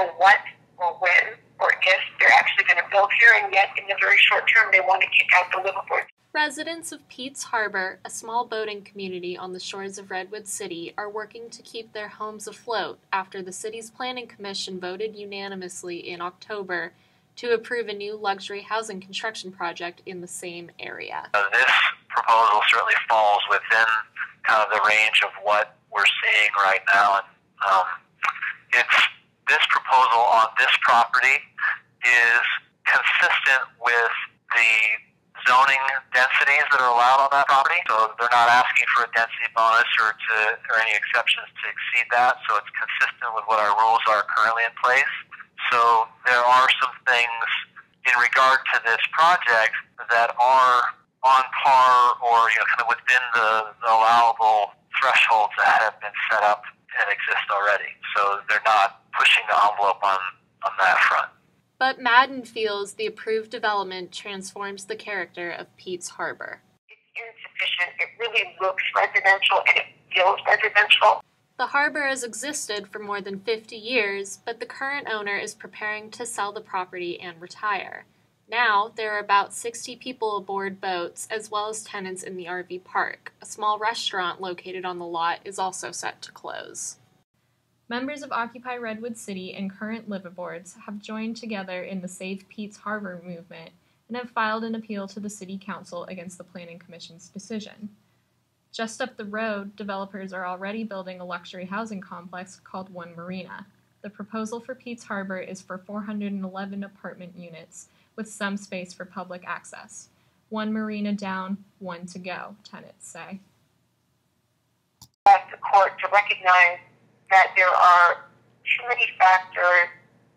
know what or when or if they're actually going to build here, and yet in the very short term they want to kick out the liveaboard. Residents of Pete's Harbor, a small boating community on the shores of Redwood City, are working to keep their homes afloat after the city's planning commission voted unanimously in October to approve a new luxury housing construction project in the same area. This proposal certainly falls within kind of the range of what we're seeing right now, and this proposal on this property is consistent with the zoning densities that are allowed on that property. So they're not asking for a density bonus or any exceptions to exceed that. So it's consistent with what our rules are currently in place. So there are some things in regard to this project that are on par or kind of within the allowable thresholds that have been set up and exist already. So they're not pushing the envelope on that front. But Madden feels the approved development transforms the character of Pete's Harbor. It's insufficient. It really looks residential and it feels residential. The harbor has existed for more than 50 years, but the current owner is preparing to sell the property and retire. Now, there are about 60 people aboard boats, as well as tenants in the RV park. A small restaurant located on the lot is also set to close. Members of Occupy Redwood City and current liveaboards have joined together in the Save Pete's Harbor movement and have filed an appeal to the City Council against the Planning Commission's decision. Just up the road, developers are already building a luxury housing complex called One Marina. The proposal for Pete's Harbor is for 411 apartment units, with some space for public access. One marina down, one to go, tenants say. Ask the court to recognize that there are too many factors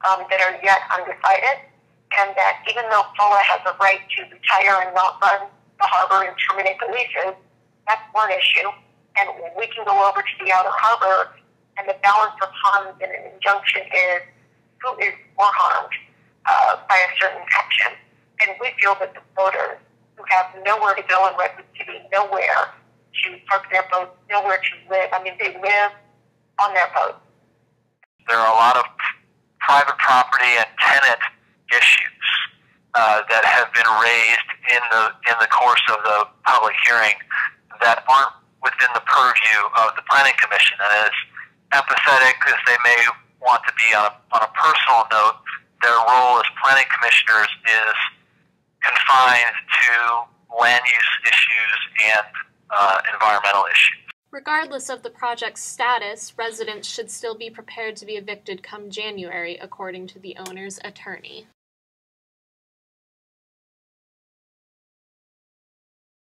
that are yet undecided, and that even though POLA has a right to retire and not run the harbor and terminate the leases, that's one issue. And we can go over to the outer harbor, and the balance of harms in an injunction is who is more harmed by a certain action. And we feel that the voters who have nowhere to go in Redwood City, nowhere to, for example, nowhere to live. I mean, they live on their boat. There are a lot of private property and tenant issues that have been raised in the course of the public hearing that aren't within the purview of the Planning Commission. And as empathetic as they may want to be on a personal note, their role as planning commissioners is confined to land use issues and environmental issues. Regardless of the project's status, residents should still be prepared to be evicted come January, according to the owner's attorney.